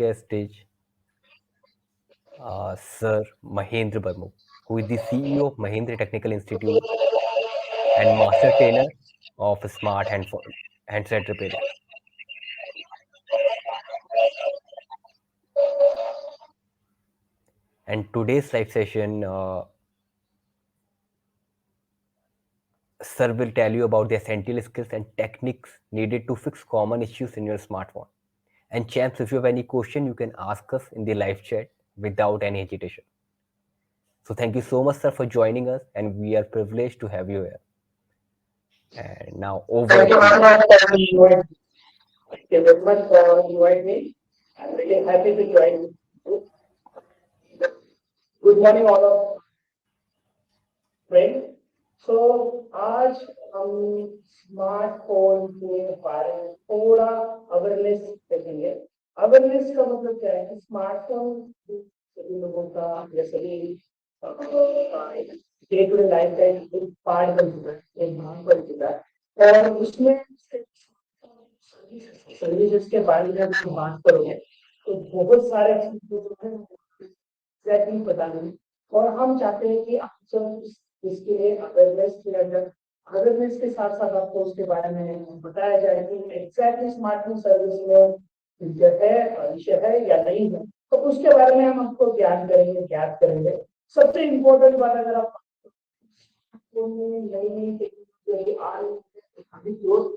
guest is Sir Mahendra Barmu, who is the CEO of Mahindra Technical Institute and master trainer of smart handset repairing. And today's live session, Sir will tell you about the essential skills and techniques needed to fix common issues in your smartphone. And champs, if you have any question, you can ask us in the live chat without any hesitation. So thank you so much, sir, for joining us, and we are privileged to have you here. And now over Thank you to very you. much for inviting me. Thank you very much for inviting me. I'm really happy to join you. Good morning, all of friends. So आज हम smartphone के बारे में थोड़ा awareness देखेंगे। Awareness का मतलब क्या है कि स्मार्टफोन सभी लोगों का या सभी डे टू डे लाइफ का एक पार्ट बन चुका है, एक भाग बन चुका है और उसमें सर्विसेज के बारे में अगर बात करोगे तो बहुत सारे चीजें जो है एग्जैक्टली पता नहीं और हम चाहते हैं कि आप सब इसके लिए अवेयरनेस किया जाए। अवेयरनेस के साथ साथ आपको उसके बारे में बताया जाए कि एग्जैक्टली स्मार्टफोन सर्विस में जो है विषय है या नहीं है, तो उसके बारे में हम आपको ज्ञात करेंगे। सबसे इम्पोर्टेंट बात अगर आप नई नई टेक्नोलॉजी अभी ग्रोथ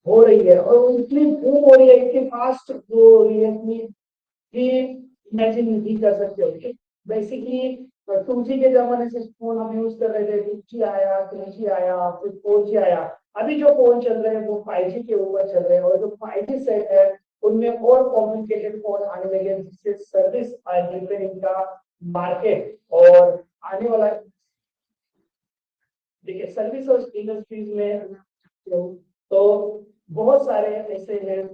हो रही है और इतनी बूम हो रही है, इतनी फास्ट हो रही है, इतनी इमेजिन नहीं कर सकते हो। बेसिकली 2G के जमाने से फोन हम यूज कर रहे थे, 2G आया, 3G आया, फिर 4G आया। अभी जो फोन चल रहे हैं वो 5G के ऊपर चल रहे हैं और जो 5G सेट है उनमें और कॉम्प्लिकेटेड फोन आने लगे जिससे सर्विस रिपेयरिंग का मार्केट और आने वाला देखिए सर्विस और इंडस्ट्रीज में तो बहुत सारे ऐसे हैं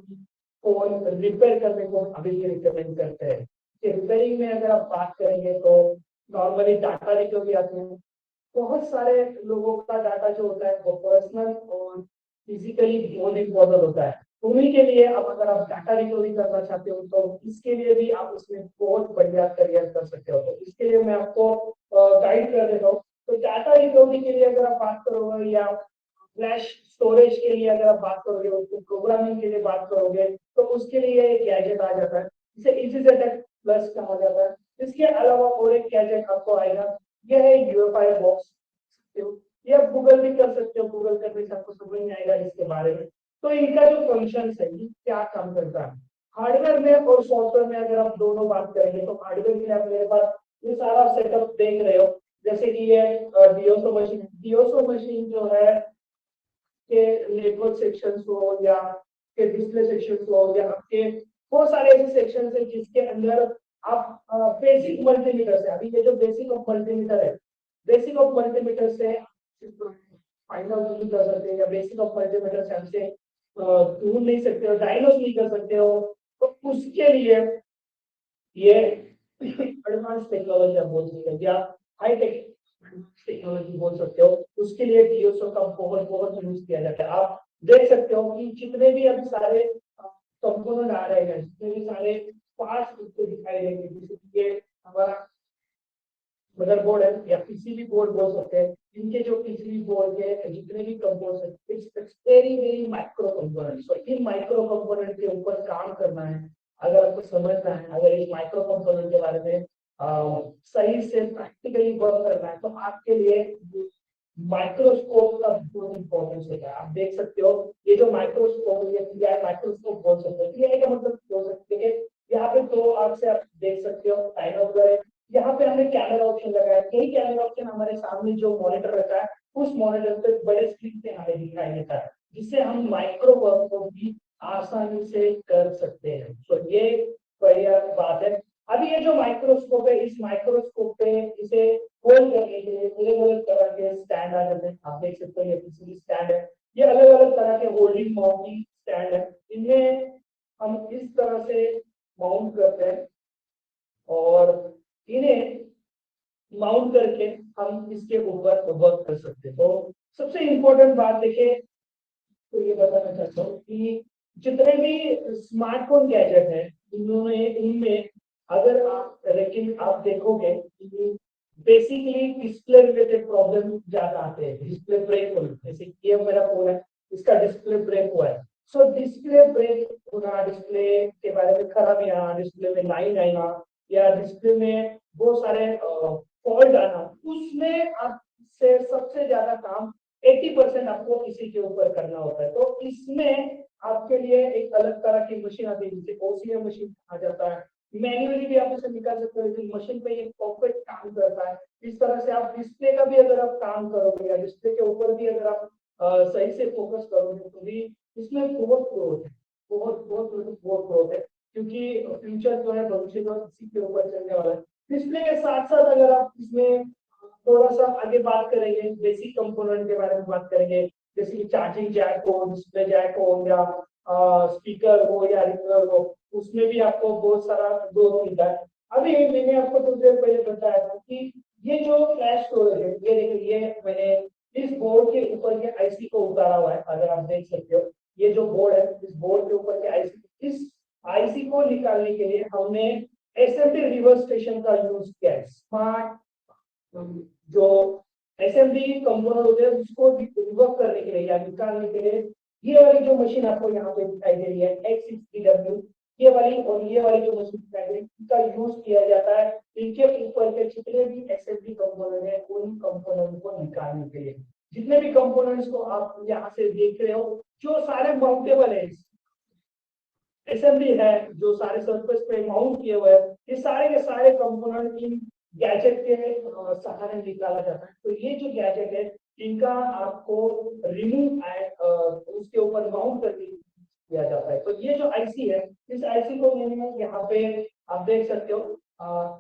फोन रिपेयर करने को अभी भी रिकमेंड करते हैं। रिपेयरिंग में अगर आप बात करेंगे तो नॉर्मली डाटा रिकवरी आते हैं। बहुत सारे लोगों का डाटा जो होता है वो पर्सनल और फिजिकली बहुत इम्पोर्टेंट होता है। उन्हीं के लिए अब अगर आप डाटा रिकवरी करना चाहते हो तो इसके लिए भी आप उसमें बहुत बढ़िया करियर कर सकते हो। तो इसके लिए मैं आपको गाइड कर देता हूँ। तो डाटा रिकवरी के लिए अगर आप बात करोगे या फ्लैश स्टोरेज के लिए अगर आप बात करोगे, उसको प्रोग्रामिंग के लिए बात करोगे तो उसके लिए एक गैजेट आ जाता है जिसे EasySet प्लस कहा जाता है। इसके अलावा और एक गैजेट आपको आएगा, यह है UEFI बॉक्स। ये आप गूगल भी कर सकते हो, गूगल करने से आपको समझ में आएगा इसके बारे में। तो इनका जो फंक्शन है ये क्या काम करता है हार्डवेयर में और सॉफ्टवेयर में अगर आप दोनों बात करेंगे तो हार्डवेयर में आप मेरे पास ये सारा सेटअप देख रहे हो, जैसे कि ये डियोसो मशीन जो है के नेटवर्क सेक्शंस हो या के डिस्प्ले सेक्शंस हो या आपके बहुत सारे ऐसे सेक्शंस है जिसके अंदर आप बेसिक मल्टीमीटर से, अभी ये जो बेसिक ऑफ मल्टीमीटर है, बेसिक ऑफ मल्टीमीटर से फाइंड आउट नहीं कर सकते या बेसिक ऑफ मल्टीमीटर से हमसे ढूंढ नहीं सकते हो, डायग्नोस नहीं कर सकते हो, तो उसके लिए ये एडवांस टेक्नोलॉजी आप बोल सकते हो या हाई टेक टेक्नोलॉजी बोल सकते हो। उसके लिए डीओसो का बहुत बहुत यूज किया जाता है। आप देख सकते हो कि जितने भी अभी सारे कंपोनेंट आ रहे हैं, जितने भी सारे पार्ट्स उसको दिखाई देंगे, जैसे कि ये हमारा मदरबोर्ड है या पीसीबी बोर्ड बोल सकते हैं। इनके जो पीसीबी बोर्ड के जितने भी कंपोनेंट्स हैं, it's very very micro component. So in micro component के ऊपर काम करना है, अगर आपको समझना है, अगर इस माइक्रो कंपोनेंट के बारे में सही से प्रैक्टिकली वर्क करना है तो आपके लिए माइक्रोस्कोप का बहुत इंपॉर्टेंस होता है। आप देख सकते हो ये जो माइक्रोस्कोप है, पीआई माइक्रोस्कोप बोल सकते हो। पीआई का मतलब बोल सकते हैं यहाँ पे दो आंख से आप देख सकते हो बाइनोकुलर है, यहाँ पे हमने कैमरा ऑप्शन लगाया। यही कैमरा ऑप्शन हमारे सामने जो मॉनिटर रहता है उस मॉनिटर पे बड़े स्क्रीन पे हमें दिखाई देता है, जिससे हम माइक्रो वर्क को भी आसानी से कर सकते हैं। तो ये बढ़िया बात है। अभी ये जो माइक्रोस्कोप है, इस माइक्रोस्कोप पे इसे होल्ड करने के लिए अलग अलग तरह के स्टैंड आ जाते हैं। आप देख सकते हो ये पीसीबी स्टैंड है, ये अलग अलग तरह के होल्डिंग माउंटिंग स्टैंड है। इनमें हम इस तरह से माउंट करते हैं और इन्हें माउंट करके हम इसके ऊपर वर्क कर सकते हैं। तो सबसे इम्पोर्टेंट बात देखिए, तो ये बताना चाहता हूँ कि जितने भी स्मार्टफोन गैजेट है इन्होंने इनमें अगर आप लेकिन आप देखोगे बेसिकली डिस्प्ले रिलेटेड प्रॉब्लम ज्यादा आते हैं, डिस्प्ले ब्रेक होना, जैसे ये मेरा फोन है, इसका डिस्प्ले ब्रेक हुआ है। सो डिस्प्ले ब्रेक होना, डिस्प्ले के बारे में खराबी आना, डिस्प्ले में लाइन आना, या डिस्प्ले में बहुत सारे फॉल्ट आना, उसमें आपसे सबसे ज्यादा काम 80% आपको इसी के ऊपर करना होता है। तो इसमें आपके लिए एक अलग तरह की मशीन आती है जिसे ओसीएम मशीन कहा जाता है। मैन्युअली भी आप इसे निकाल सकते हो, लेकिन मशीन पे ये परफेक्ट काम करता है। इस तरह से आप डिस्प्ले का भी अगर आप काम करोगे या डिस्प्ले के ऊपर भी अगर आप सही से फोकस करोगे तो भी इसमें बहुत ग्रोथ है, बहुत बहुत बहुत ग्रोथ है, क्योंकि फ्यूचर जो है, भविष्य जो इसी के ऊपर चलने वाला है। डिस्प्ले के साथ साथ अगर आप इसमें थोड़ा सा आगे बात करेंगे, बेसिक कंपोनेंट के बारे में बात करेंगे, जैसे कि चार्जिंग जैक हो, डिस्प्ले जैक हो, या स्पीकर हो या रिसीवर हो, उसमें भी आपको बहुत सारा ग्रोथ मिलता है। अभी मैंने आपको थोड़ी देर पहले बताया था कि ये जो फ्लैश स्टोरेज है, ये देखिए, ये मैंने इस बोर्ड के ऊपर के आईसी को उतारा हुआ है, अगर आप देख सकते हो। ये जो बोर्ड है, इस बोर्ड के ऊपर के आईसी, इस आईसी को निकालने के लिए हमने एसएमडी रिवर्स स्टेशन का यूज किया है। स्मार्ट जो एसएमडी कंपोनेंट होते हैं उसको रिवर्क करने के लिए या निकालने के लिए ये वाली जो मशीन आपको यहाँ पे दिखाई दे रही है X60W, ये वाली और ये वाली जो मशीन दिखाई दे रही है, इसका यूज किया जाता है इनके ऊपर के जितने भी एसएमडी कंपोनेंट है उन कंपोनेंट को निकालने के लिए। जितने भी कंपोनेंट्स को आप यहाँ से देख रहे हो, जो सारे माउंटेबल है, एसएमडी है, जो सारे सरफेस पे माउंट किए हुए हैं, ये सारे के सारे कंपोनेंट इन गैजेट के सहारे निकाला जाता है। तो ये जो गैजेट है, इनका आपको रिमूव उसके ऊपर माउंट करके किया जाता है। तो ये जो आईसी है, इस आईसी को मैंने यहाँ पे आप देख सकते हो,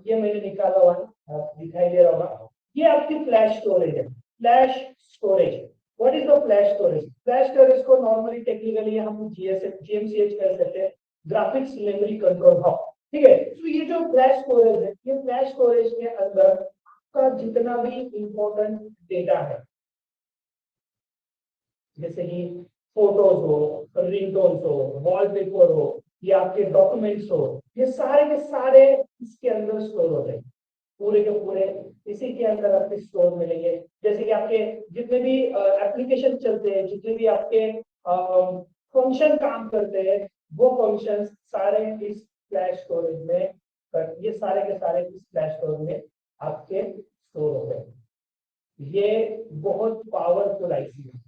ये मैंने निकाला हुआ है, दिखाई दे रहा होगा। ये आपकी फ्लैश स्टोरेज है, flash storage. What is the flash storage? Flash storage को नॉर्मली टेक्निकली हम जीएमसीएच कह सकते हैं, ग्राफिक्स मेमोरी कंट्रोल हब। ठीक है, तो ये जो फ्लैश स्टोरेज है, ये फ्लैश स्टोरेज के अंदर का जितना भी इंपॉर्टेंट डेटा है, जैसे कि फोटोज हो, रिंगटोन्स हो, वॉलपेपर हो, या आपके डॉक्यूमेंट्स हो, ये सारे के सारे इसके अंदर स्टोर होते हैं, पूरे के पूरे इसी के अंदर आपके स्टोर मिलेंगे। जैसे कि आपके जितने भी एप्लीकेशन चलते हैं, जितने भी आपके फंक्शन काम करते हैं, वो फंक्शन सारे इस फ्लैश स्टोरेज में, ये सारे के सारे इस फ्लैश स्टोरेज में आपके स्टोर होते हैं। ये बहुत पावरफुल आईसी है।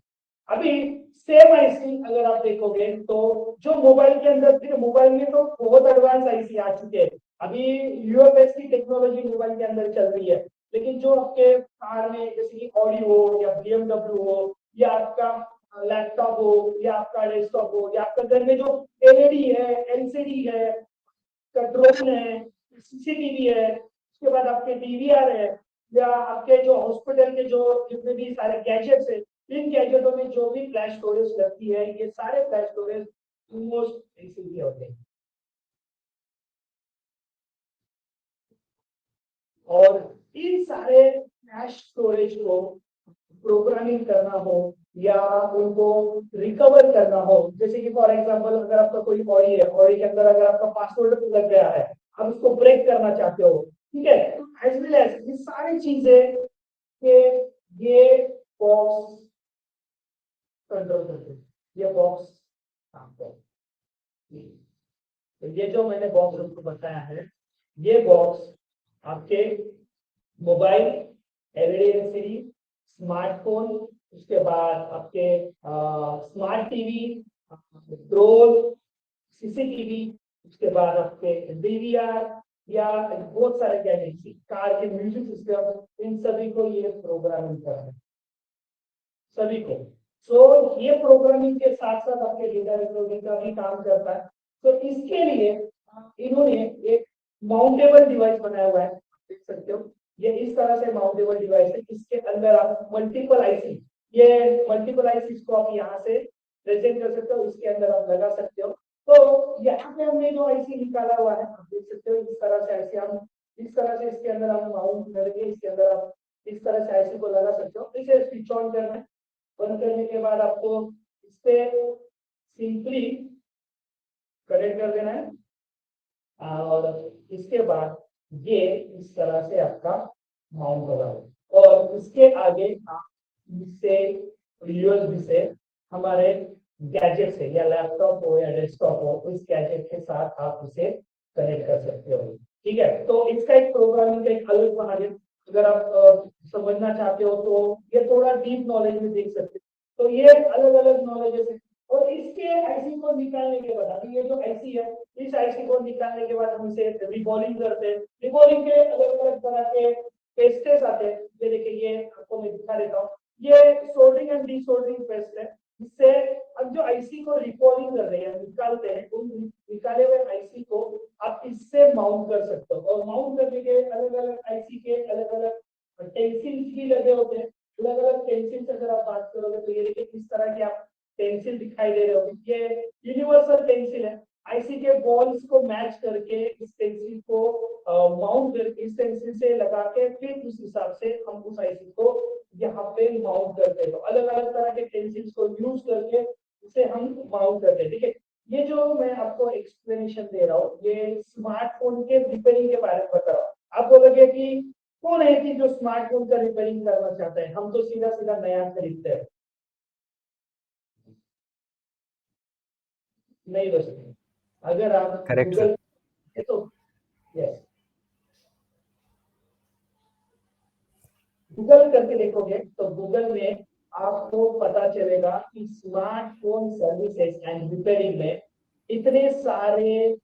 अभी सेम आईसी अगर आप देखोगे तो जो मोबाइल के अंदर, फिर मोबाइल में तो बहुत एडवांस आईसी आ चुके हैं। अभी यूएफएस की टेक्नोलॉजी मोबाइल के अंदर चल रही है, लेकिन जो आपके कार में जैसे कि ऑडी हो या बीएमडब्ल्यू हो या आपका लैपटॉप हो या आपका डेस्कटॉप हो या आपका घर में जो एलईडी है, एलसीडी है, ड्रोन है, सीसीटीवी है, उसके बाद आपके डीवीआर है, या आपके जो हॉस्पिटल के जो जितने भी सारे गैजेट्स है, इन गैजेटों में जो भी फ्लैश स्टोरेज लगती है, ये सारे फ्लैश स्टोरेज ऑलमोस्ट इसीलिए होते हैं। और इन सारे फ्लैश स्टोरेज को प्रोग्रामिंग करना हो या उनको रिकवर करना हो, जैसे कि फॉर एग्जांपल अगर आपका कोई ऑडी है, ऑडी के अंदर अगर आपका पासवर्ड लग गया है, आप उसको ब्रेक करना चाहते हो, ठीक है, तो एज वेल एज ये सारी चीजें के ये बॉक्स कंट्रोल करते हैं, ये बॉक्स काम करता है। तो ये जो मैंने बॉक्स आपको बताया है, ये बॉक्स आपके मोबाइल, एलईडी एलसीडी, स्मार्टफोन, उसके बाद आपके स्मार्ट टीवी, ड्रोन, सीसीटीवी, उसके बाद आपके डीवीआर, या बहुत सारे गैजेट्स, कार के म्यूजिक सिस्टम, इन सभी को ये प्रोग्रामिंग करना है, सभी को। सो ये प्रोग्रामिंग के साथ साथ आपके डेटा रिकवरी का भी काम करता है। तो इसके लिए इन्होंने एक माउंटेबल डिवाइस बनाया हुआ है, देख सकते हो, ये इस तरह से माउंटेबल डिवाइस है, इसके अंदर आप मल्टीपल आईसी, ये मल्टीपल आईसी को आप यहाँ से प्रेजेंट कर सकते हो, इसके अंदर आप लगा सकते हो। तो यहाँ पे हमने जो आईसी निकाला हुआ है, आप देख सकते हो, इस तरह से आईसी हम इस तरह से इसके अंदर हम माउंट करेंगे, इसके अंदर आप इस तरह से आईसी को लगा सकते हो। इसे स्विच ऑन करना है, बंद करने के बाद आपको इस पे सिंपली कनेक्ट कर देना है। और इसके बाद ये इस तरह से आपका माउंट होगा और इसके आगे आप इससे यूएसबी से हमारे गैजेट से या लैपटॉप हो या डेस्कटॉप हो उस गैजेट के साथ आप उसे कनेक्ट कर सकते हो। ठीक है, तो इसका एक प्रोग्रामिंग का एक अलग बना है। अगर आप समझना चाहते हो तो ये थोड़ा डीप नॉलेज में देख सकते हो। तो ये अलग अलग नॉलेज है और इसके आईसी को निकालने के बाद अभी ये जो आईसी है इस आईसी को निकालने के बाद हम इसे रिबॉलिंग करते हैं। रिबॉलिंग के अलग अलग तरह के पेस्टेस आते हैं। ये देखिए, ये आपको मैं दिखा देता हूँ। ये सोल्डरिंग एंड डीसोल्डरिंग पेस्ट है। इससे अब जो आईसी को रिकॉलिंग कर रहे हैं निकालते हैं उन निकाले हुए आईसी को आप इससे माउंट कर सकते हो और माउंट करने के अलग अलग आईसी के अलग अलग टेंसिल्स भी लगे होते हैं। अलग अलग टेंसिल्स अगर आप बात करोगे तो ये देखिए किस तरह की आप टेंसिल दिखाई दे रहे हो। ये यूनिवर्सल टेंसिल है। आईसी के बॉल्स को मैच करके इस टेंसिल को माउंट करके इस टेंसिल से लगा के फिर उस हिसाब से हम उस आईसी को यहाँ पे माउंट करते हैं। तो अलग अलग तरह के टेंसिल्स को यूज करके इसे हम माउंट करते हैं। ठीक है, ये जो मैं आपको एक्सप्लेनेशन दे रहा हूँ ये स्मार्टफोन के रिपेयरिंग के बारे में बता रहा हूँ। आप बोलोगे कि कौन है कि जो स्मार्टफोन का रिपेयरिंग करना चाहता है, हम तो सीधा सीधा नया खरीदते हैं। नहीं दोस्तों, अगर आप करेक्ट सर। गूगल तो यस गूगल करके देखोगे तो गूगल में आपको पता चलेगा कि स्मार्टफोन सर्विसेज एंड रिपेयरिंग में इतने सारे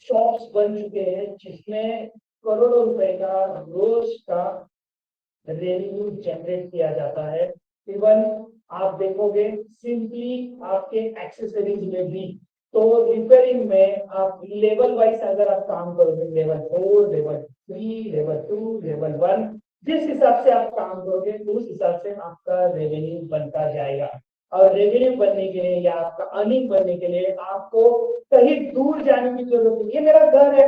शॉप्स बन चुके हैं जिसमें करोड़ों रुपए का रोज का रेवेन्यू जनरेट किया जाता है। इवन आप देखोगे सिंपली आपके एक्सेसरीज में भी। तो रिपेयरिंग में आप लेवल वाइज अगर आप काम करोगे लेवल 4 लेवल 3 लेवल 2 लेवल 1 जिस हिसाब से आप काम करोगे उस हिसाब से आपका रेवेन्यू बनता जाएगा। और रेवेन्यू बनने के लिए या आपका अर्निंग बनने के लिए आपको कहीं दूर जाने की जरूरत नहीं। ये मेरा घर है,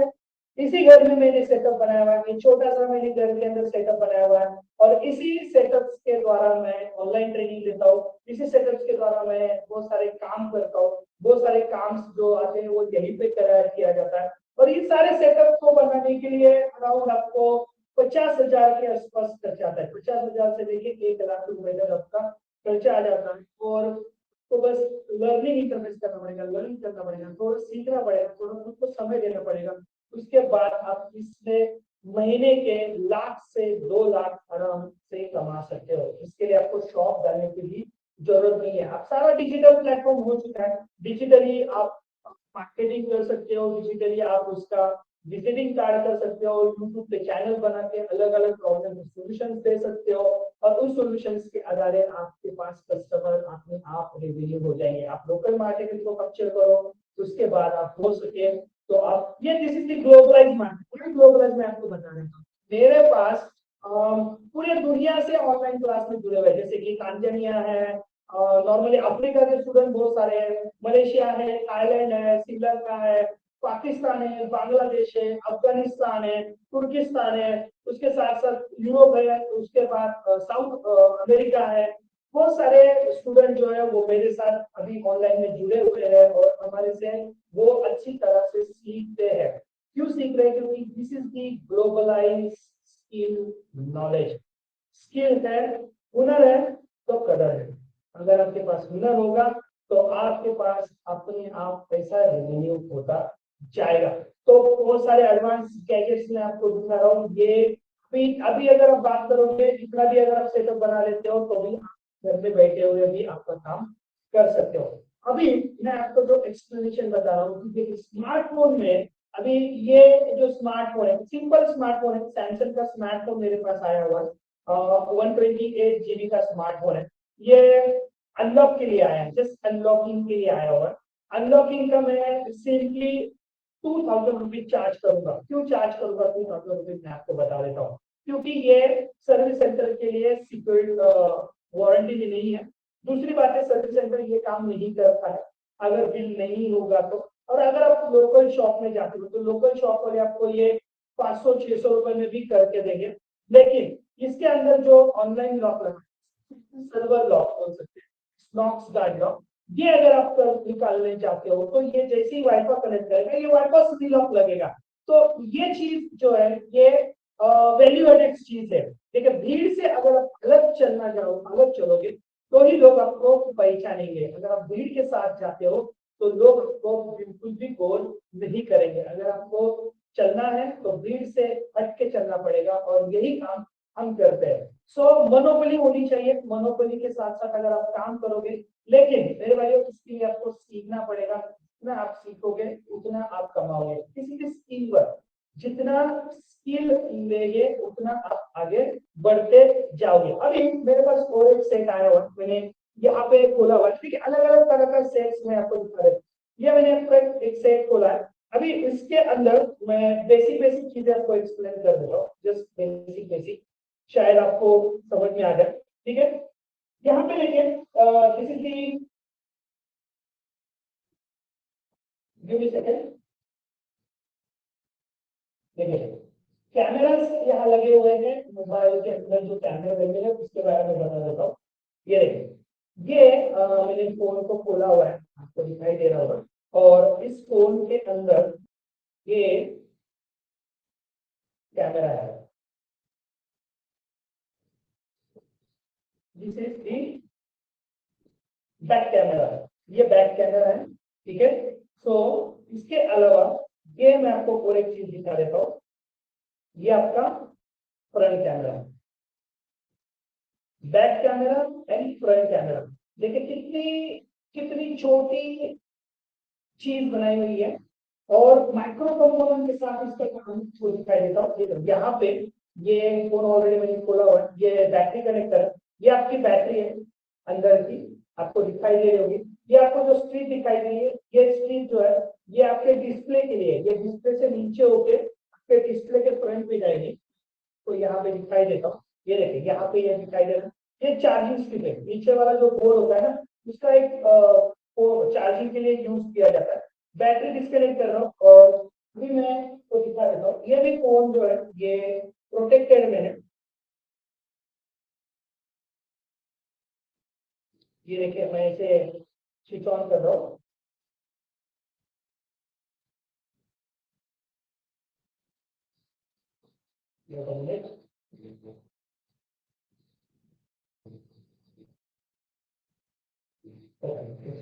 इसी घर में मैंने सेटअप बनाया हुआ है, छोटा सा मैंने घर के अंदर सेटअप बनाया हुआ है और इसी सेटअप्स के द्वारा मैं ऑनलाइन ट्रेनिंग देता हूँ। इसी सेटअप्स के द्वारा मैं बहुत सारे काम करता हूँ। बहुत सारे काम जो आते हैं वो यहीं पे किया जाता है और ये सारे सेटअप को बनाने के लिए अराउंड आपको 50,000 के आसपास खर्चा आता है। 50,000 से लेके 1 लाख रुपए तक आपका खर्चा आ जाता है। और तो बस लर्निंग इंटरफेस करना पड़ेगा, लर्निंग करना पड़ेगा, थोड़ा सीखना पड़ेगा, थोड़ा खुद को समय देना पड़ेगा। उसके बाद आप इसमें महीने के 1 लाख से 2 लाख आराम से कमा सकते हो। इसके लिए आपको शॉप डालने की भी जरूरत नहीं है। आप सारा डिजिटल प्लेटफॉर्म हो चुका है। डिजिटली आप मार्केटिंग कर सकते हो, डिजिटली आप उसका विजिटिंग कार्ड कर सकते हो, यूट्यूब पे चैनल बना के अलग अलग प्रॉब्लम के सॉल्यूशन दे सकते हो और उस सॉल्यूशंस के आधार आपके पास कस्टमर अपने आप रेवेन्यू हो जाएंगे। आप लोकल मार्केटिंग को कैप्चर करो, उसके बाद आप हो सके तो आप ये this is the globalize market. पूरी ग्लोबलाइज मैं आपको बता रहा हूँ। मेरे पास पूरे दुनिया से ऑनलाइन क्लास में जुड़े हुए जैसे कि तांजानिया है, नॉर्मली अफ्रीका के स्टूडेंट बहुत सारे हैं, मलेशिया है, थाईलैंड है, श्रीलंका है, पाकिस्तान है, बांग्लादेश है, अफगानिस्तान है, तुर्किस्तान है, उसके साथ साथ यूरोप है, उसके बाद साउथ अमेरिका है। बहुत सारे स्टूडेंट जो है वो मेरे साथ अभी ऑनलाइन में जुड़े हुए हैं और हमारे से वो अच्छी तरह से सीखते हैं। क्यों सीख रहे हैं? क्योंकि this is the globalize skill knowledge. Skill है, हुनर है तो कदर है। अगर आपके पास हुनर होगा तो आपके पास अपने आप पैसा रेवेन्यू होता जाएगा। तो बहुत सारे एडवांस गैजेट्स में आपको दिखा रहा हूँ। ये अभी अगर आप बात करोगे इतना भी अगर आप सेटअप बना लेते हो तो भी घर में बैठे हुए भी आपका काम कर सकते हो। अभी मैं आपको जो एक्सप्लेनेशन बता रहा हूँ कि स्मार्टफोन में अभी ये जो स्मार्टफोन है सिंपल स्मार्टफोन है। सैमसंग का स्मार्टफोन मेरे पास आया हुआ है, 128 GB का स्मार्टफोन है। ये अनलॉक के लिए आया है, जस्ट अनलॉकिंग के लिए आया हुआ है। अनलॉकिंग का मैं सिंपली 2,000 रुपीज चार्ज करूंगा। क्यों चार्ज करूंगा 2,000 रुपीज, मैं आपको बता देता हूँ। क्योंकि ये सर्विस सेंटर के लिए सिक्योर वारंटी भी नहीं है। दूसरी बात है सर्विस सेंटर ये काम नहीं करता है अगर बिल नहीं होगा तो। और अगर आप लोकल शॉप में जाते हो तो लोकल शॉप वाले आपको ये 500-600 रुपए में भी करके देंगे। लेकिन इसके अंदर जो ऑनलाइन लॉक लगा सर्वर लॉक बोल सकते हैं, स्नॉक्स गार्ड लॉक, ये अगर आप निकालने चाहते हो तो ये जैसे ही वाईफाई कनेक्ट करेगा ये वाईफाई से लॉक लगेगा। तो ये चीज जो है ये वैल्यू एडेड चीज है। देखिए भीड़ से अगर आप अलग चलना चाहो, अलग चलोगे तो ही लोग आपको पहचानेंगे। अगर आप भीड़ के साथ जाते हो तो लोग आपको बिल्कुल भी गौर नहीं करेंगे। अगर आपको चलना है तो भीड़ से हट के चलना पड़ेगा और यही काम हम करते हैं। सो मोनोपोली होनी चाहिए। मोनोपोली के साथ साथ अगर आप काम करोगे, लेकिन मेरे भाइयों इसके लिए आपको सीखना पड़ेगा। जितना आप सीखोगे उतना आप कमाओगे। किसी भी स्किल पर जितना स्किल लेंगे उतना आप आगे बढ़ते जाओगे। अभी मेरे पास और एक सेट आया हुआ, मैंने यहाँ पे खोला हुआ। ठीक है, अलग अलग तरह का सेट्स मैं आपको दिखा रहा हूँ। ये मैंने आपको एक सेट खोला है। अभी इसके अंदर मैं बेसिक बेसिक चीजें आपको एक्सप्लेन कर देता हूँ। जस्ट बेसिक बेसिक, शायद आपको समझ में आ जाए। ठीक है, यहाँ पे देखिए this is the, give me second. देखिए कैमरास यहाँ लगे हुए हैं। मोबाइल के अंदर जो कैमरा लगे हैं उसके बारे में बता देता हूँ। ये देखिए, ये मैंने फोन को खोला हुआ है, आपको दिखाई दे रहा होगा। और इस फोन के अंदर ये कैमरा है। This is the back camera है। ये बैक कैमरा है। ठीक है, सो इसके अलावा ये मैं आपको और एक चीज दिखा देता हूँ। ये आपका फ्रंट कैमरा है। Back camera and front camera. देखिए कितनी कितनी छोटी चीज बनाई हुई है। और माइक्रो कंपोनेंट के साथ इसका काम को दिखाई देता हूँ। यहाँ पे ये फोन ऑलरेडी मैंने खोला हुआ है। ये बैटरी कनेक्टर है। ये आपकी बैटरी है अंदर की, आपको दिखाई दे रही होगी। ये आपको जो स्ट्रिप दिखाई दे रही है, ये स्ट्रिप जो है ये आपके डिस्प्ले के लिए, ये डिस्प्ले से नीचे होके आपके डिस्प्ले के फ्रंट पे जाएगी। तो यहाँ पे दिखाई देता हूँ। ये देखिए यहाँ पे ये दिखाई दे रहा है। ये चार्जिंग स्ट्रिप है। नीचे वाला जो बोर्ड होता है ना, उसका एक चार्जिंग के लिए यूज किया जाता है। बैटरी डिस्कनेक्ट कर रहा हूँ और अभी मैं तो दिखा देता हूँ। ये भी फोन जो है ये प्रोटेक्टेड में है। ये देखिए मैं इसे स्विच ऑन कर रहा हूँ।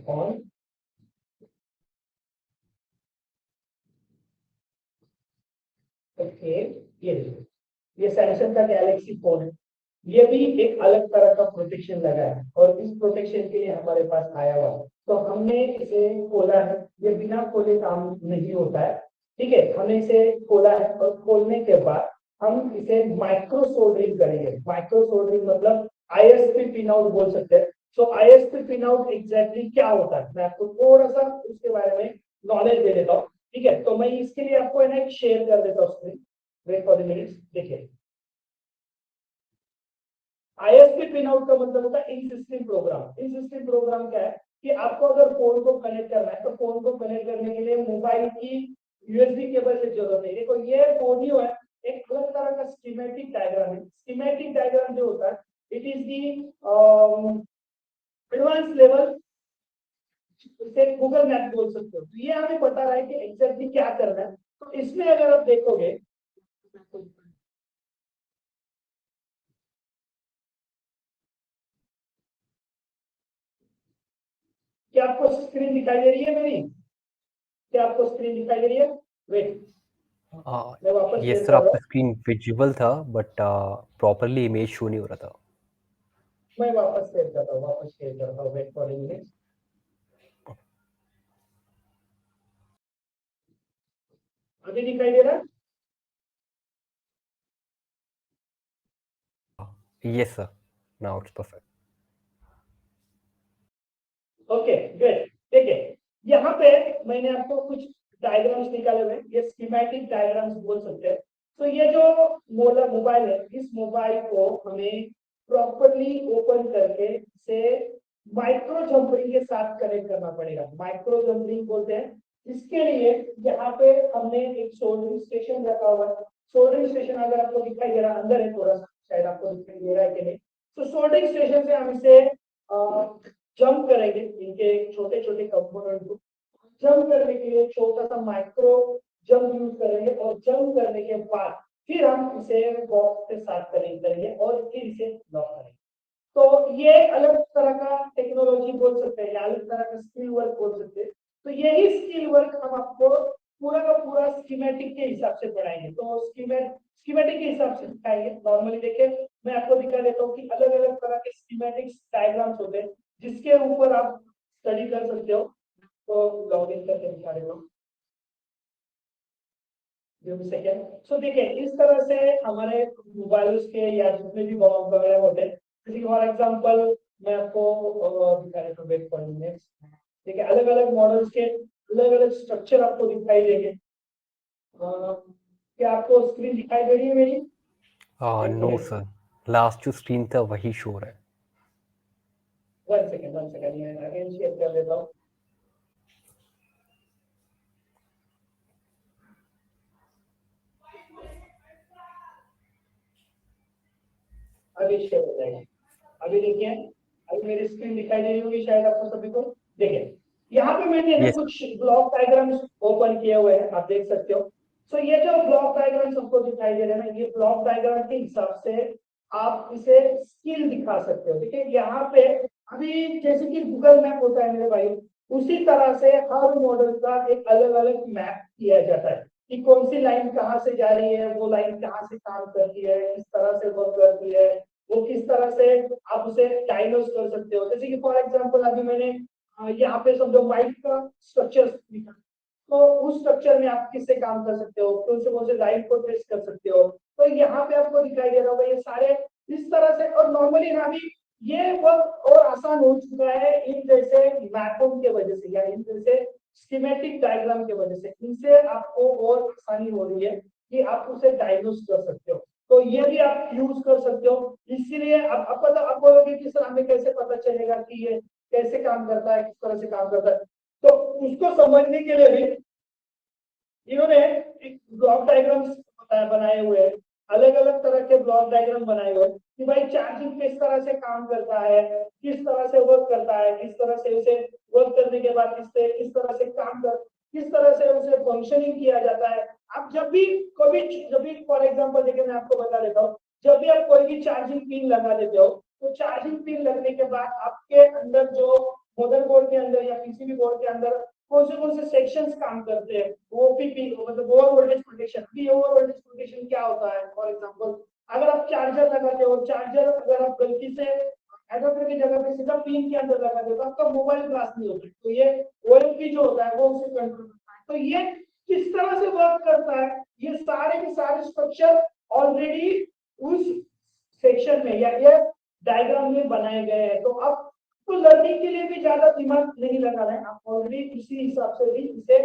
ऑन। ओके, ये सैमसंग का गैलेक्सी फोन है। ये भी एक अलग तरह का प्रोटेक्शन लगा है और इस प्रोटेक्शन के लिए हमारे पास आया हुआ है। तो हमने इसे खोला है। ये बिना खोले काम नहीं होता है। ठीक है, हमने इसे खोला है और खोलने के बाद हम इसे माइक्रो सोल्डरिंग करेंगे। माइक्रो सोल्डरिंग मतलब आईएसपी पिन आउट बोल सकते हैं। सो आईएसपी पिन आउट एग्जैक्टली क्या होता है मैं आपको थोड़ा सा उसके बारे में नॉलेज दे देता हूँ। ठीक है, तो मैं इसके लिए आपको है ना एक शेयर कर देता हूँ screen. Wait for the minutes. देखिए आईएसपी पिन आउट का मतलब होता है in system program. In system program क्या है कि आपको अगर फोन को कनेक्ट करना है तो फोन को कनेक्ट करने के लिए मोबाइल की यूएसबी केबल की जरूरत नहीं। देखो ये फोन है एक अलग तरह का स्कीमेटिक डायग्राम है। स्कीमेटिक डायग्राम जो होता है it is the advance level, इसे गूगल मैप बोल सकते हो। तो ये हमें बता रहा है कि एग्जैक्टली क्या करना है। तो इसमें अगर आप देखोगे क्या आपको स्क्रीन दिखाई दे रही है मेरी? क्या आपको स्क्रीन दिखाई दे रही है? वेट, मैं वापस ये शेयर सर कर रहा आपका हूँ। स्क्रीन विजुअल था बट प्रॉपरली इमेज शो नहीं हो रहा था। मैं वापस शेयर करता हूँ, वापस शेयर करता हूँ। Wait for minute. अभी दिखाई दे रहा है? Yes sir, now it's perfect. Okay good. देखिए यहाँ पे मैंने आपको कुछ डायग्राम्स निकाले हुए, ये स्कीमेटिक डायग्राम्स बोल सकते हैं। तो ये जो मोबाइल है, इस मोबाइल को हमें प्रॉपरली ओपन करके इसे माइक्रो जंपरिंग के साथ कनेक्ट करना पड़ेगा। माइक्रो जंपरिंग बोलते हैं। इसके लिए यहाँ पे हमने एक सोल्डरिंग स्टेशन रखा हुआ है। सोल्डरिंग स्टेशन अगर आपको दिखाई दे रहा है, अंदर है थोड़ा सा, शायद आपको दिखाई दे रहा है कि नहीं। तो सोल्डरिंग स्टेशन से हम इसे जंप करेंगे इनके छोटे छोटे कंपोनेंट को। जंप करने के लिए छोटा सा माइक्रो जंप यूज करेंगे और जंप करने के बाद फिर हम इसे बॉक्स के साथ कनेक्ट करेंगे और फिर इसे लॉक करेंगे। तो ये अलग तरह का टेक्नोलॉजी बोल सकते हैं या अलग तरह का स्किल वर्क बोल सकते हैं। तो यही स्किल वर्क हम आपको पूरा का पूरा स्कीमेटिक के हिसाब से पढ़ाएंगे। तो स्कीमेटिक के हिसाब से दिखाएंगे। नॉर्मली देखिए मैं आपको दिखा देता हूँ कि अलग अलग तरह के स्कीमेटिक्स डायग्राम्स होते हैं जिसके ऊपर आप स्टडी कर सकते हो। तो लॉग इन करके दिखा देता हूँ। सो देखिए इस तरह से हमारे मोबाइल्स के या जितने भी बॉक्स वगैरह होते हैं, जैसे फॉर एग्जांपल मैं आपको दिखा देता हूँ। Wait for minutes. देखिए अलग अलग मॉडल्स के अलग अलग स्ट्रक्चर आपको दिखाई देंगे। क्या आपको स्क्रीन दिखाई दे रही है मेरी? नो सर, लास्ट जो स्क्रीन था वही शो हो रहा है। वन सेकेंड मैं अगेन शेयर कर देता हूँ। अभी शेयर हो जाएगा। अभी देखिए अभी मेरी स्क्रीन दिखाई दे रही होगी शायद आपको सभी को। देखिए यहाँ पे मैंने ना Yes. कुछ ब्लॉक डायग्राम्स ओपन किए हुए हैं, आप देख सकते हो। सो ये जो ब्लॉक डायग्राम्स आपको दिखाई दे रहे हैं ना, ये ब्लॉक डायग्राम के हिसाब से आप इसे स्किल दिखा सकते हो। ठीक है, यहाँ पे अभी जैसे कि गूगल मैप होता है मेरे भाई, उसी तरह से हर मॉडल का एक अलग अलग मैप किया जाता है कि कौन सी लाइन कहाँ से जा रही है, वो लाइन कहाँ से काम करती है, किस तरह से वर्क करती है, वो किस तरह से आप उसे डायग्नोज कर सकते हो। जैसे कि फॉर एग्जांपल अभी मैंने यहाँ पे समझो माइक का स्ट्रक्चर दिखा, तो उस स्ट्रक्चर में आप किससे काम कर सकते हो, कौन से लाइन को ट्रेस कर सकते हो। तो यहाँ पे आपको दिखाई दे रहा होगा ये सारे इस तरह से। और नॉर्मली ना अभी ये वर्क और आसान हो चुका है इन जैसे मैपों की वजह से या इन जैसे स्कीमेटिक डायग्राम की वजह से। इनसे आपको और आसानी हो रही है कि आप उसे डायग्नोज कर सकते हो। तो ये भी आप यूज कर सकते हो। इसीलिए आप पता आप बोलोगे कि सर हमें कैसे पता चलेगा कि ये कैसे काम करता है, किस तरह से काम करता है। तो उसको समझने के लिए भी इन्होंने एक ब्लॉक डायग्राम्स बनाए हुए हैं। अलग अलग तरह के ब्लॉक डायग्राम बनाए हुए हैं कि भाई चार्जिंग किस तरह से काम करता है, किस तरह से वर्क करता है, किस तरह से उसे वर्क करने के बाद किस तरह से काम कर, किस तरह से उसे फंक्शनिंग किया जाता है। आप जब भी फॉर एग्जांपल देखिए मैं आपको बता देता हूँ, जब भी आप कोई भी चार्जिंग पिन लगा देते हो तो चार्जिंग पिन लगने के बाद आपके अंदर जो मदरबोर्ड के अंदर या पीसीबी बोर्ड के अंदर कौन से सेक्शंस काम करते हैं, ओपीपी मतलब ओवर वोल्टेज प्रोटेक्शन। भी ओवर वोल्टेज प्रोटेक्शन क्या होता है? फॉर एग्जांपल अगर आप चार्जर लगाते हो, चार्जर अगर आप गलती से एडाप्टर की जगह पे सीधा पिन के अंदर लगा देते हो, आपका मोबाइल ब्लास्ट नहीं होता। तो ये ओएमपी जो होता है वो उसे कंट्रोल करता है। तो ये किस तरह से वर्क करता है, ये सारे के सारे स्ट्रक्चर ऑलरेडी उस सेक्शन में या ये डायग्राम में बनाए गए हैं। तो अब तो लर्निंग के लिए भी ज्यादा दिमाग नहीं लगाना है, आप ऑलरेडी इसी हिसाब से भी इसे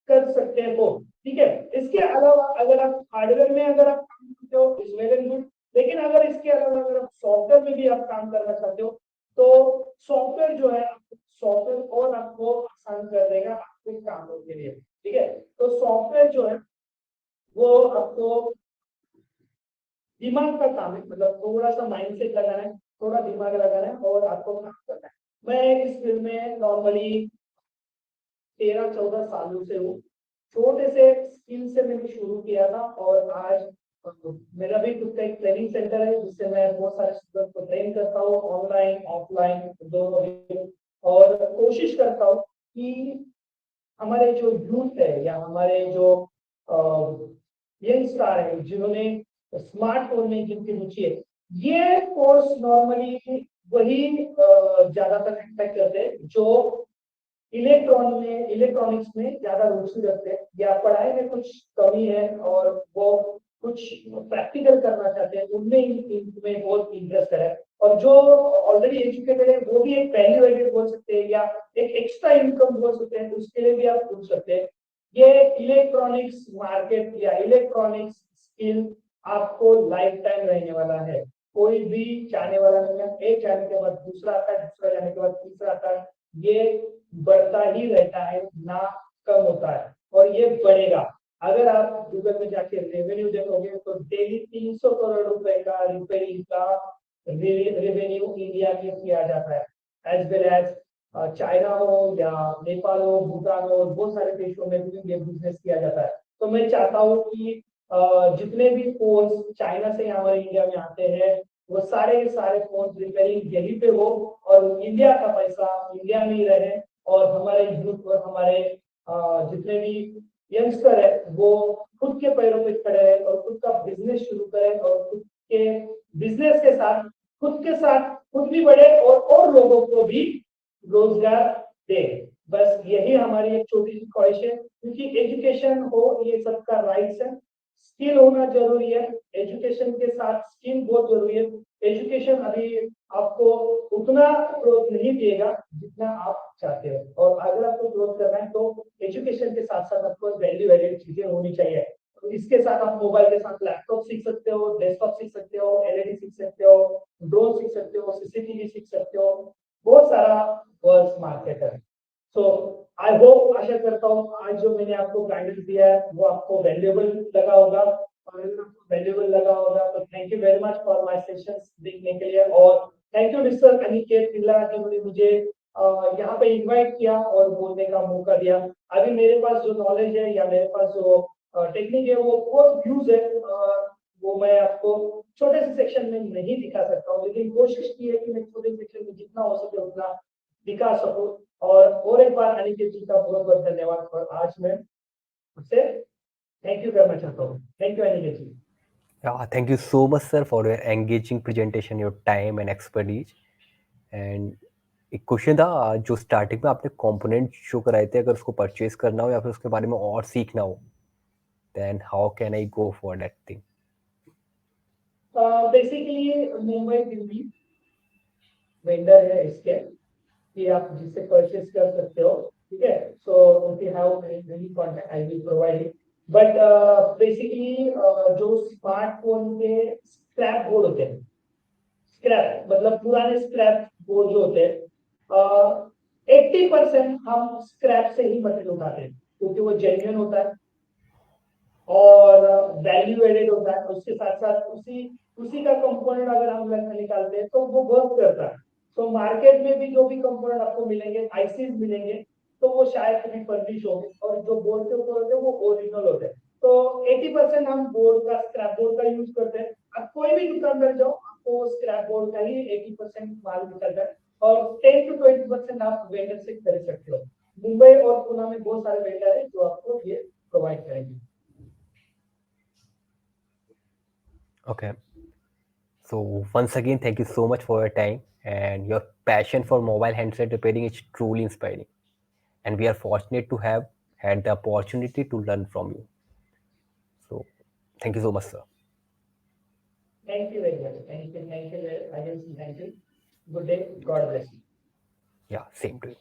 कर सकते हो। ठीक है, इसके अलावा अगर आप हार्डवेयर में अगर आप काम करते हो इज वेल एंड गुड। लेकिन अगर इसके अलावा अगर आप सॉफ्टवेयर में भी आप काम करना चाहते हो तो सॉफ्टवेयर जो है सॉफ्टवेयर और आपको आसान कर देगा आपके कामों के लिए। ठीक है, तो सॉफ्टवेयर जो है वो आपको दिमाग का काम है, मतलब थोड़ा सा माइंडसेट लगाना है, थोड़ा दिमाग लगाना है और आपको काम करना है। मैं इस फील्ड में नॉर्मली 13-14 सालों से हूँ। छोटे से स्किल से मैंने शुरू किया था और आज मेरा भी खुद का एक ट्रेनिंग सेंटर है जिससे मैं बहुत सारे स्टूडेंट को ट्रेन करता हूँ ऑनलाइन ऑफलाइन दोनों भी। और कोशिश करता हूँ कि हमारे जो यूथ है या हमारे जो यंग स्टार है जिन्होंने स्मार्टफोन में जिनकी रुचि है, ये कोर्स नॉर्मली वही ज्यादातर एक्सपेक्ट करते हैं जो इलेक्ट्रॉनिक्स में ज्यादा रुचि रखते हैं या पढ़ाई में कुछ कमी है और वो कुछ प्रैक्टिकल करना चाहते हैं, उनमें इनमें बहुत इंटरेस्ट है। और जो ऑलरेडी एजुकेटेड है वो भी एक वैल्यू एडेड बोल सकते हैं या एक एक्स्ट्रा इनकम बोल सकते हैं, उसके लिए भी आप पूछ सकते हैं। ये इलेक्ट्रॉनिक्स मार्केट या इलेक्ट्रॉनिक्स स्किल आपको लाइफ टाइम रहने वाला है। कोई भी जाने वाला नहीं है, एक जाने के बाद दूसरा आता है, दूसरा जाने के बाद तीसरा आता है। ये बढ़ता ही रहता है, ना कम होता है और ये बढ़ेगा। अगर आप गूगल में जाके रेवेन्यू देखोगे तो डेली 300 करोड़ रुपए का रिपेयरिंग का रेवेन्यू इंडिया में किया जाता है। एज वेल एज चाइना हो या नेपाल हो, भूटान हो, बहुत सारे देशों में भी ये बिजनेस किया जाता है। तो मैं चाहता हूँ कि जितने भी फोन्स चाइना से हमारे इंडिया में आते हैं वो सारे के सारे फोन रिपेयरिंग यहीं पे हो और इंडिया का पैसा इंडिया में ही रहे और हमारे यूथ और हमारे जितने भी यंगस्टर है वो खुद के पैरों पे खड़े हैं और खुद का बिजनेस शुरू करें और खुद के बिजनेस के साथ खुद भी बढ़े और लोगों को भी रोजगार दे। बस यही हमारी एक छोटी सी ख्वाहिश है क्योंकि एजुकेशन हो ये सबका राइट्स है। स्किल होना जरूरी है, एजुकेशन के साथ स्किल बहुत जरूरी है। एजुकेशन अभी आपको उतना ग्रोथ नहीं देगा जितना आप चाहते हो और अगर आपको ग्रोथ करना है तो एजुकेशन के साथ साथ आपको वैल्यू एडेड चीजें होनी चाहिए। तो इसके साथ आप मोबाइल के साथ लैपटॉप सीख सकते हो, डेस्कटॉप सीख सकते हो, एलईडी सीख सकते हो, ड्रोन सीख सकते हो, सीसीटीवी सीख सकते हो, बहुत सारा वर्ल्ड मार्केट है। सो आई होप, आशा करता हूँ आज जो मैंने आपको गाइडेंस दिया है वो आपको वैल्यूएबल लगा होगा और अगर आपको वैल्यूएबल लगा होगा तो thank you very much for my sessions देखने के लिए और थैंक यू मिस्टर अनिकेत पिल्ला जिन्होंने मुझे यहाँ पे इनवाइट किया और बोलने का मौका दिया। अभी मेरे पास जो नॉलेज है या मेरे पास जो टेक्निक है वो बहुत यूज है, वो मैं आपको छोटे से सेक्शन में नहीं दिखा सकता हूँ लेकिन कोशिश की है कि मैं छोटे सेक्शन में जितना हो सके उतना दिखा सकूं। और एक बार अनिकेत जी का बहुत बहुत धन्यवाद और आज मैं उससे थैंक यू करना चाहता हूँ। Thank you Aniket ji. Yeah, thank you so much, sir, for your engaging presentation, your time and expertise. And एक क्वेश्चन था जो स्टार्टिंग में आपने कंपोनेंट शो कराए थे, अगर उसको परचेज करना हो या फिर उसके बारे में और सीखना हो, then how can I go for that thing? Basically Mumbai Delhi vendor है इसके कि आप जिससे परचेज कर सकते हो, ठीक है। So if you have any contact I will provide it. But basically जो स्मार्टफोन के स्क्रैप बोर्ड होते हैं, स्क्रैप मतलब पुराने स्क्रैप बोर्ड जो होते हैं 80% हम स्क्रैप से ही मटेरियल उठाते हैं क्योंकि वो जेन्युइन होता है और वैल्यू एडेड होता है। उसके साथ साथ उसी उसी का कंपोनेंट अगर हम निकालते हैं तो वो वर्क करता है। तो मार्केट में भी जो भी कंपोनेंट आपको मिलेंगे, आईसीज मिलेंगे, तो वो शायद कभी फर्निश होंगे और जो बोर्ड के ऊपर होते हैं वो ओरिजिनल होते हैं। तो 80% हम बोर्ड का स्क्रैप बोर्ड का यूज करते हैं। अब कोई भी दुकानदार जाओ आपको स्क्रैप बोर्ड का ही 80% माल निकलता है और 10 to 20% आप वेंडर से खरीद सकते हो। मुंबई और पुणे में बहुत सारे वेंडर है जो आपको ये प्रोवाइड करेंगे। Okay. So once again, thank you so much for your time, and your passion for mobile handset repairing is truly inspiring. And we are fortunate to have had the opportunity to learn from you. So thank you so much, sir. Thank you very much. Thank you. Thank you. I can say thank you. Good day. God bless you. Yeah, same to you.